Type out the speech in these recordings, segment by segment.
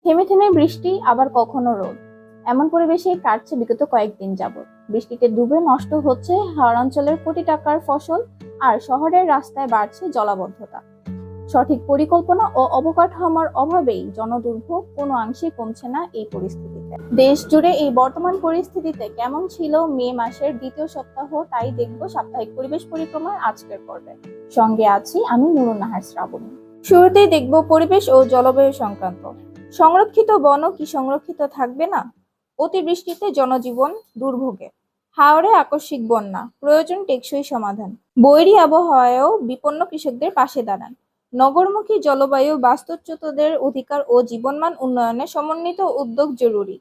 থেমে থেমে বৃষ্টি, আবার কখনো রোদ। এমন পরিবেশে কাটছে বিগত কয়েকদিন যাবৎ। বৃষ্টিতে ডুবে নষ্ট হচ্ছে হাওড় অঞ্চলের কোটি টাকার ফসল, আর শহরের রাস্তায় বাড়ছে জলাবদ্ধতা। সঠিক পরিকল্পনা ও অবকাঠামোর অভাবেই জনদুর্ভোগ কোনো অংশে কমছে না এই পরিস্থিতিতে। দেশ জুড়ে এই বর্তমান পরিস্থিতিতে কেমন ছিল মে মাসের দ্বিতীয় সপ্তাহ, তাই দেখবো সাপ্তাহিক পরিবেশ পরিক্রমার আজকের পর্বে। সঙ্গে আছি আমি নুরুন নাহার শ্রাবণী। শুরুতেই দেখব পরিবেশ ও জলবায়ু সংক্রান্ত। সংরক্ষিত বন কি সংরক্ষিত থাকবে না? অতিবৃষ্টিতে জনজীবন দুর্ভোগে। হাওরে আকস্মিক বন্যা, প্রয়োজন টেকসই সমাধান। বৈরী আবহাওয়ায়ও বিপন্ন কৃষকদের পাশে দাঁড়ান। নগরমুখী জলবায়ু বাস্তুচ্যুতদের অধিকার ও জীবনমান উন্নয়নে সমন্বিত উদ্যোগ জরুরি।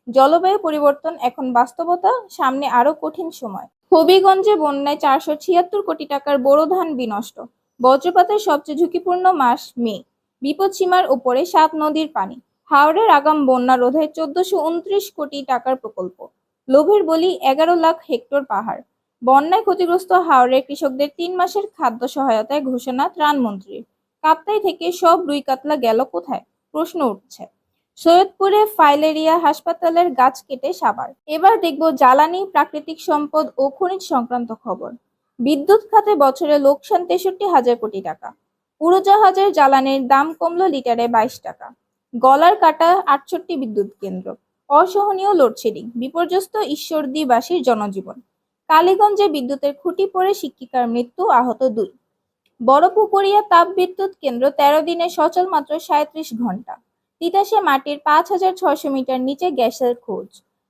জলবায়ু পরিবর্তন এখন বাস্তবতা, সামনে আরো কঠিন সময়। হবিগঞ্জে বন্যায় 476 কোটি টাকার বোরো ধান বিনষ্ট। বজ্রপাতের সবচেয়ে ঝুঁকিপূর্ণ মাস মে। বিপদসীমার উপরে 7 নদীর পানি। হাওরের আগাম বন্যা রোধে 1429 কোটি টাকার প্রকল্প। লোভের বলি 11 লাখ হেক্টর পাহাড়। বন্যায় ক্ষতিগ্রস্ত হাওরের কৃষকদের 3 মাসের খাদ্য সহায়তায় ঘোষণা ত্রাণমন্ত্রীর। কাপ্তাই থেকে সব রুই কাতলা গেল কোথায়, প্রশ্ন উঠছে। সৈয়দপুরে ফাইলেরিয়া হাসপাতালের গাছ কেটে সাবার। এবার দেখব জ্বালানি, প্রাকৃতিক সম্পদ ও খনিজ সংক্রান্ত খবর। বিদ্যুৎ খাতে বছরে লোকসান 63,000 কোটি টাকা। উড়োজাহাজের জ্বালানির দাম কমলো লিটারে 22 টাকা। গলার কাটা 68 বিদ্যুৎ কেন্দ্র। অসহনীয় লোডশেডিং, বিপর্যস্ত ঈশ্বরদীবাসীর জনজীবন। কালীগঞ্জে বিদ্যুতের খুঁটি পড়ে শিক্ষিকার মৃত্যু, আহত 2। বড়পুকুরিয়া তাপ বিদ্যুৎ কেন্দ্র 13 দিনে সচল মাত্র 37 ঘন্টা। তিতাসে মাটির 5,600 মিটার নিচে গ্যাসের খোঁজ।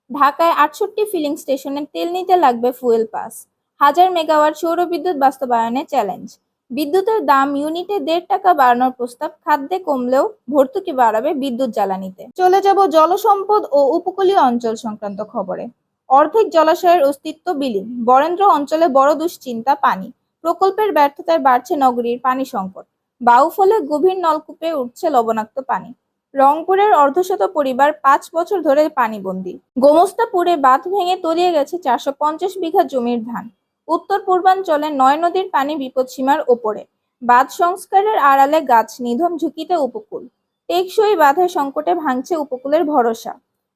ঢাকায় 68 ফিলিং স্টেশনে তেল নিতে লাগবে ফুয়েল পাস। 1000 মেগাওয়াট সৌর বিদ্যুৎ বাস্তবায়নে চ্যালেঞ্জ। বিদ্যুতের দাম ইউনিটে 1.5 টাকা বাড়ানোর প্রস্তাব, খাদ্যে কমলেও ভর্তুকি বাড়াবে বিদ্যুৎ জ্বালানিতে। চলে যাব জলসম্পদ ও উপকূলীয় অঞ্চল সংক্রান্ত খবরে। অর্ধেক জলাশয়ের অস্তিত্ব বিলীন। বরেন্দ্র অঞ্চলে বড় দুশ্চিন্তা পানি। প্রকল্পের ব্যর্থতায় বাড়ছে নগরীর পানি সংকট। বাউফলে গভীর নলকূপে উঠছে লবণাক্ত পানি। রংপুরের অর্ধশত পরিবার 5 বছর ধরে পানিবন্দী। গোমস্তাপুরে বাঁধ ভেঙে তলিয়ে গেছে 450 বিঘা জমির ধান। উত্তর পূর্বাঞ্চলে 9 নদীর পানি বিপদসীমার ওপরে। বাঁধ সংস্কারের আড়ালে গাছ নিধন, ঝুঁকিতে উপকূল। টেকসই বাঁধের সংকটে ভাঙছে উপকূলের ভরসা।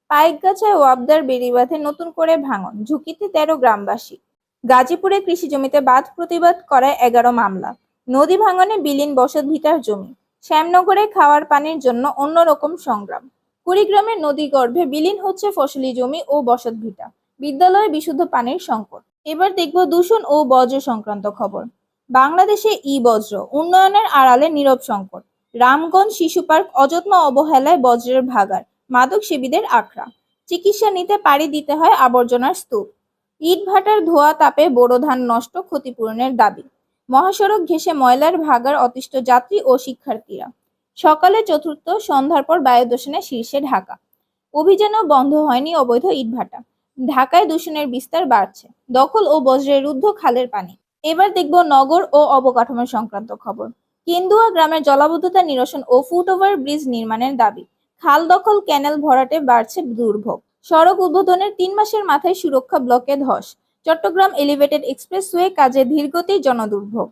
পাইকগাছায় ওয়াবদার বেড়িবাঁধে নতুন করে ভাঙন, ঝুঁকিতে 13 গ্রামবাসী। গাজীপুরে কৃষি জমিতে বাঁধ প্রতিবাদ করায় 11 মামলা। নদী ভাঙনে বিলীন বসতভিটার জমি। শ্যামনগরে খাওয়ার পানির জন্য অন্যরকম সংগ্রাম। কুড়িগ্রামের নদীগর্ভে বিলীন হচ্ছে ফসলি জমি ও বসতভিটা। বিদ্যালয়ে বিশুদ্ধ পানির সংকট। এবার দেখব দূষণ ও বর্জ্য সংক্রান্ত খবর। বাংলাদেশে বজ্র উন্নয়নের আড়ালে নীরব সংকট। রামগঞ্জ শিশু পার্ক অযত্ন অবহেলায় বজ্রের ভাগাড়। মাদক সেবীদের আখড়া। চিকিৎসা নিতে পাড়ি দিতে হয় আবর্জনার স্তূপ। ইটভাটার ধোয়া তাপে বোরো ধান নষ্ট, ক্ষতিপূরণের দাবি। মহাসড়ক ঘেঁষে ময়লার ভাগাড়, অতিষ্ঠ যাত্রী ও শিক্ষার্থীরা। সকালে চতুর্থ, সন্ধ্যার পর বায়ু দূষণে শীর্ষে ঢাকা। অভিযানেও বন্ধ হয়নি অবৈধ ইটভাটা। ঢাকায় দূষণের বিস্তার বাড়ছে। দখল ও বজ্রের রুদ্ধ খালের পানি। এবার দেখব নগর ও অবকাঠামো সংক্রান্ত খবর। কেন্দুয়া গ্রামের জলাবদ্ধতা নিরসন ও ফুটওভার ব্রিজ নির্মাণের দাবি। খাল দখল, ক্যানেল ভরাটে বাড়ছে দুর্ভোগ। সড়ক উদ্বোধনের 3 মাসের মাথায় সুরক্ষা ব্লকে ধস। চট্টগ্রাম এলিভেটেড এক্সপ্রেসওয়ে কাজে ধীরগতি, জনদুর্ভোগ।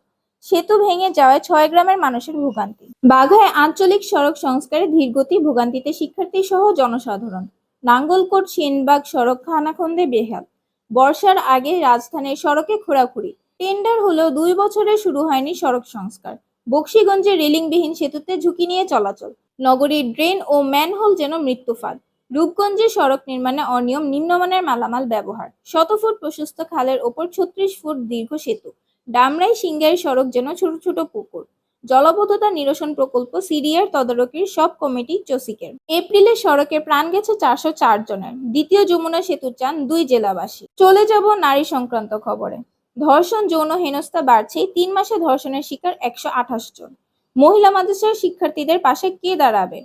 সেতু ভেঙে যাওয়ায় 6 গ্রামের মানুষের ভোগান্তি। বাঘায় আঞ্চলিক সড়ক সংস্কারে ধীরগতি, ভোগান্তিতে শিক্ষার্থী সহ জনসাধারণ। নাঙ্গলকোট সেনবাগ সড়ক খানাখন্দে বেহাল। বর্ষার আগে রাজধানীর সড়কে খোঁড়াখুড়ি। টেন্ডার হলেও 2 বছরে শুরু হয়নি সড়ক সংস্কার। বকশীগঞ্জে রেলিংবিহীন সেতুতে ঝুঁকি নিয়ে চলাচল। নগরীর ড্রেন ও ম্যানহোল যেন মৃত্যুফাঁদ। রূপগঞ্জে সড়ক নির্মাণে অনিয়ম, নিম্নমানের মালামাল ব্যবহার। 100 ফুট প্রশস্ত খালের ওপর 36 ফুট দীর্ঘ সেতু। ডামরাই সিংগাই সড়ক যেন ছোট ছোট পুকুর। জলাবদ্ধতা নিরসন প্রকল্প সিডিআর তদারকির সব কমিটি চসিকের। এপ্রিলে সড়কে প্রাণ গেছে 404 জনের। দ্বিতীয় যমুনা সেতু চান 2 জেলাবাসী। চলে যাব নারী সংক্রান্ত খবরে। ধর্ষণ, যৌন হেনস্থা বাড়ছেই। 3 মাসে ধর্ষণের শিকার 128 জন। মহিলা মাদ্রাসার শিক্ষার্থীদের পাশে কে দাঁড়াবে?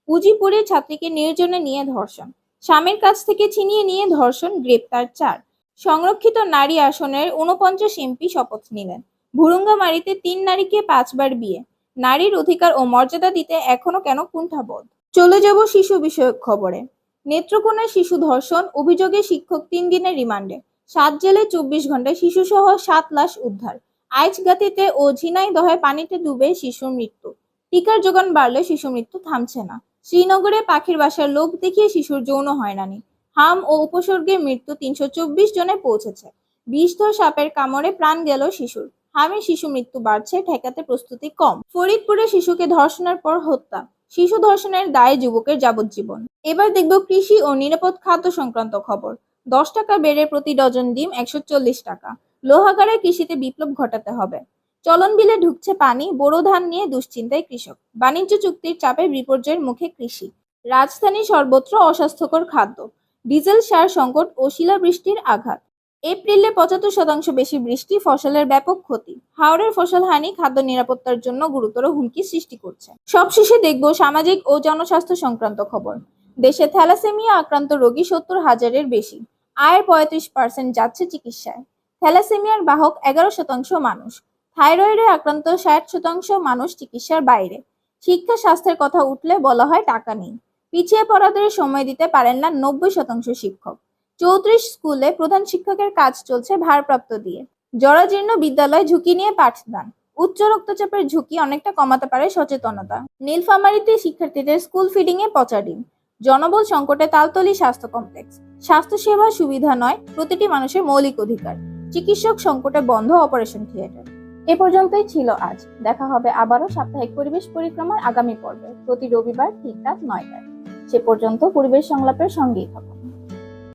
উজিপুরে ছাত্রীকে নির্জনে নিয়ে ধর্ষণ। স্বামীর কাছ থেকে ছিনিয়ে নিয়ে ধর্ষণ, গ্রেপ্তার 4। সংরক্ষিত নারী আসনের 49 এমপি শপথ নিলেন। ভুরুঙ্গামারীতে 3 নারীকে 5 বার বিয়ে। নারীর অধিকার ও মর্যাদা দিতে এখনো কেন কুণ্ঠাবোধ? চলে যাব শিশু বিষয়ক খবরে। নেত্রকোনায় শিশু ধর্ষণ অভিযোগে শিক্ষক 3 দিনের রিমান্ডে। 7 জেলে 24 ঘন্টায় শিশুসহ 7 লাশ উদ্ধার। আইচগাতিতে ও ঝিনাইদহে পানিতে ডুবে শিশুর মৃত্যু। টিকার যোগান বাড়লে শিশু মৃত্যু থামছে না। শ্রীনগরে পাখির বাসার লোভ দেখিয়ে শিশুর যৌন হয়রানি, হাম ও উপসর্গে মৃত্যু 324 জনে পৌঁছেছে। বিষধর সাপের কামড়ে প্রাণ গেল শিশুর। হামে শিশু মৃত্যু বাড়ছে, ঠেকাতে প্রস্তুতি কম। ফরিদপুরে শিশুকে ধর্ষণের পর হত্যা, শিশু ধর্ষণের দায়ে যুবকের যাবজ্জীবন। এবার দেখব কৃষি ও নিরাপদ খাদ্য সংক্রান্ত খবর। 10 টাকা বেড়ে প্রতি ডজন ডিম 140 টাকা। লোহাগাড়ে কৃষিতে বিপ্লব ঘটাতে হবে। চলন বিলে ঢুকছে পানি, বোরো ধান নিয়ে দুশ্চিন্তায় কৃষক। বাণিজ্য চুক্তির চাপে বিপর্যয়ের মুখে কৃষি। রাজধানী সর্বত্র অস্বাস্থ্যকর খাদ্য, ডিজেল সার সংকট ও শিলাবৃষ্টির আঘাত। এপ্রিলে 75% বেশি বৃষ্টি, ফসলের ব্যাপক ক্ষতি। হাওরের ফসল হানি খাদ্য নিরাপত্তার জন্য গুরুতর হুমকি সৃষ্টি করছে। সবশেষে দেখব সামাজিক ও জনস্বাস্থ্য সংক্রান্ত খবর। দেশে থ্যালাসেমিয়া আক্রান্ত রোগী 70,000-এর বেশি। আয়ের 35% যাচ্ছে চিকিৎসায়। থ্যালাসেমিয়ার বাহক 11% মানুষ। থাইরয়েডে আক্রান্ত 60% মানুষ চিকিৎসার বাইরে। শিক্ষা স্বাস্থ্যের কথা উঠলে বলা হয় টাকা নেই। পিছিয়ে পড়াদের সময় দিতে পারেন না 90% শিক্ষক। 34 স্কুলে প্রধান শিক্ষকের কাজ চলছে ভারপ্রাপ্ত দিয়ে। জরাজীর্ণ বিদ্যালয় ঝুঁকি নিয়ে পাঠদান। উচ্চ রক্তচাপের ঝুঁকি অনেকটা কমাতে পারে সচেতনতা। নীলফামারীতে শিক্ষার্থীদের স্কুল ফিডিং এ পচা ডিম। জনবল সংকটে তালতলী স্বাস্থ্য কমপ্লেক্স। স্বাস্থ্যসেবা সুবিধা নয়, প্রতিটি মানুষের মৌলিক অধিকার। চিকিৎসক সংকটে বন্ধ অপারেশন থিয়েটার। এ পর্যন্তই ছিল আজ। দেখা হবে আবারও সাপ্তাহিক পরিবেশ পরিক্রমার আগামী পর্বে, প্রতি রবিবার ঠিক রাত 9টায়। সে পর্যন্ত পরিবেশ সংলাপের সঙ্গেই থাকুন।